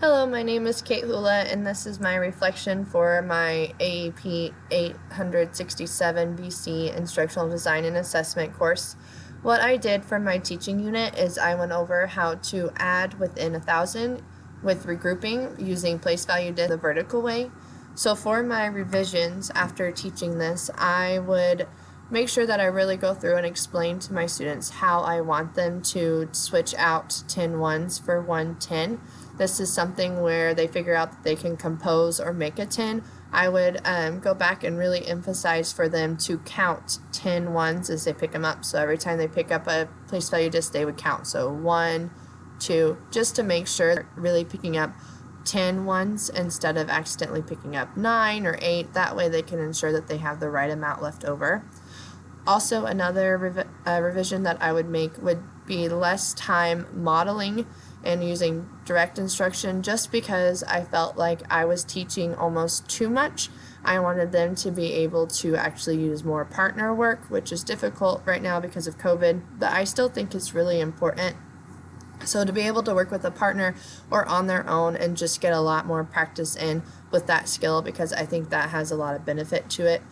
Hello, my name is Kate Hula, and this is my reflection for my AEP 867 BC Instructional Design and Assessment course. What I did for my teaching unit is I went over how to add within 1,000 with regrouping using place value the vertical way. So for my revisions after teaching this, I would make sure that I really go through and explain to my students how I want them to switch out 10 ones for 110. This is something where they figure out that they can compose or make a 10. I would go back and really emphasize for them to count 10 ones as they pick them up. So every time they pick up a place value disc, they would count. So 1, 2, just to make sure they're really picking up 10 ones instead of accidentally picking up 9 or 8. That way they can ensure that they have the right amount left over. Also, another revision that I would make would be less time modeling and using direct instruction, just because I felt like I was teaching almost too much. I wanted them to be able to actually use more partner work, which is difficult right now because of COVID, but I still think it's really important. So to be able to work with a partner or on their own and just get a lot more practice in with that skill, because I think that has a lot of benefit to it.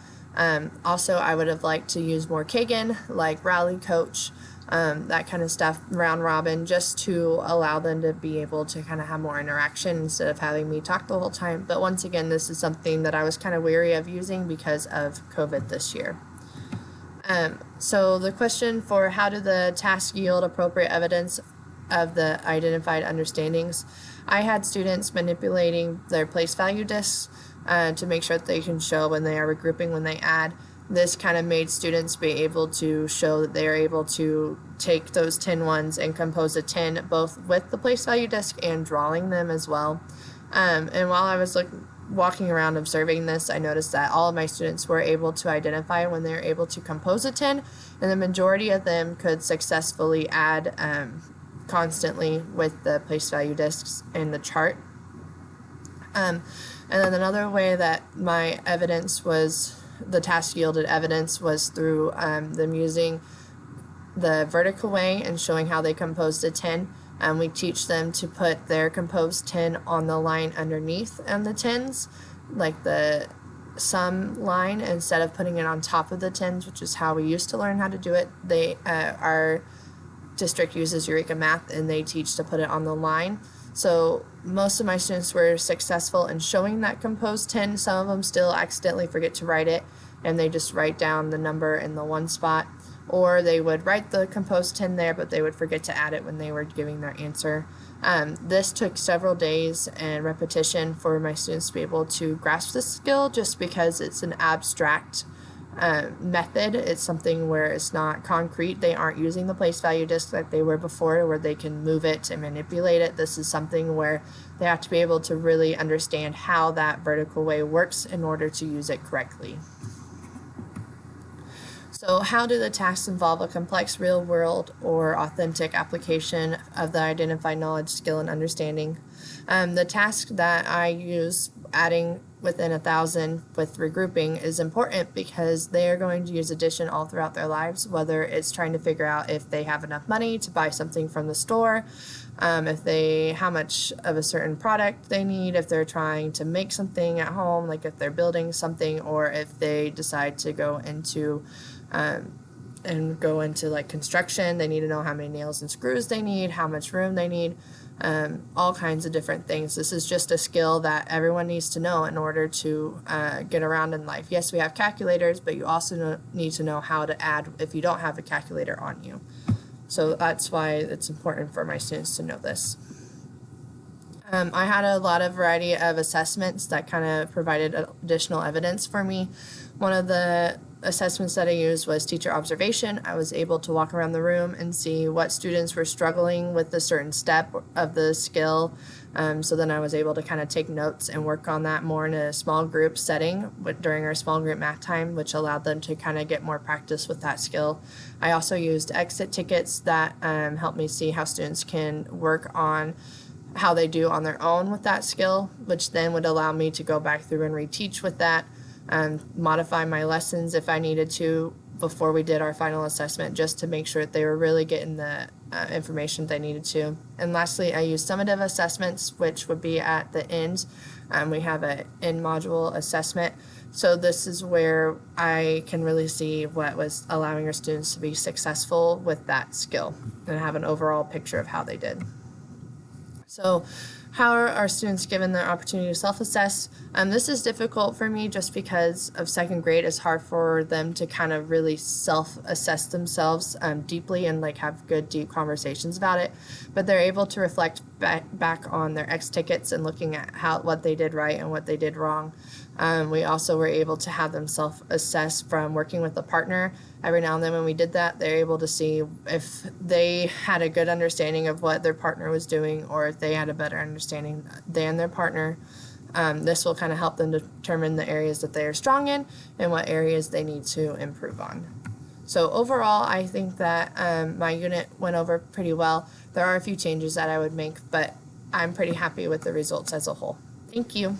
Also, I would have liked to use more Kagan, like rally coach, that kind of stuff, round robin, just to allow them to be able to kind of have more interaction instead of having me talk the whole time. But once again, this is something that I was kind of weary of using because of COVID this year. So the question for how do the tasks yield appropriate evidence of the identified understandings, I had students manipulating their place value discs to make sure that they can show when they are regrouping, when they add. This kind of made students be able to show that they are able to take those 10 ones and compose a 10 both with the place value disc and drawing them as well. And while I was walking around observing this, I noticed that all of my students were able to identify when they were able to compose a 10, and the majority of them could successfully add constantly with the place value discs and the chart. And then another way that my evidence was, the task yielded evidence, was through them using the vertical way and showing how they composed a 10. We teach them to put their composed 10 on the line underneath on the 10s, like the sum line, instead of putting it on top of the 10s, which is how we used to learn how to do it. Our district uses Eureka Math, and they teach to put it on the line. So most of my students were successful in showing that composed 10. Some of them still accidentally forget to write it, and they just write down the number in the one spot. Or they would write the composed 10 there, but they would forget to add it when they were giving their answer. This took several days and repetition for my students to be able to grasp this skill, just because it's an abstract method. It's something where it's not concrete. They aren't using the place value disc like they were before, where they can move it and manipulate it. This is something where they have to be able to really understand how that vertical way works in order to use it correctly. So how do the tasks involve a complex real-world or authentic application of the identified knowledge, skill, and understanding? The task that I use, adding within 1,000 with regrouping, is important because they are going to use addition all throughout their lives, whether it's trying to figure out if they have enough money to buy something from the store, how much of a certain product they need, if they're trying to make something at home, like if they're building something, or if they decide to go into like construction. They need to know how many nails and screws they need, how much room they need, all kinds of different things. This is just a skill that everyone needs to know in order to get around in life. Yes, we have calculators, but you also need to know how to add if you don't have a calculator on you. So that's why it's important for my students to know this. I had a lot of variety of assessments that kind of provided additional evidence for me. One of the assessments that I used was teacher observation. I was able to walk around the room and see what students were struggling with a certain step of the skill. So then I was able to kind of take notes and work on that more in a small group setting during our small group math time, which allowed them to kind of get more practice with that skill. I also used exit tickets that helped me see how students can work on how they do on their own with that skill, which then would allow me to go back through and reteach with that, modify my lessons if I needed to before we did our final assessment, just to make sure that they were really getting the information they needed to. And lastly, I used summative assessments, which would be at the end. We have an end module assessment. So this is where I can really see what was allowing our students to be successful with that skill and have an overall picture of how they did. So how are our students given the opportunity to self-assess? This is difficult for me just because of second grade. It's hard for them to kind of really self-assess themselves deeply and like have good deep conversations about it. But they're able to reflect back on their X tickets and looking at what they did right and what they did wrong. We also were able to have them self-assess from working with a partner. Every now and then when we did that, they're able to see if they had a good understanding of what their partner was doing or if they had a better understanding than their partner. This will kind of help them determine the areas that they are strong in and what areas they need to improve on. So overall, I think that my unit went over pretty well. There are a few changes that I would make, but I'm pretty happy with the results as a whole. Thank you.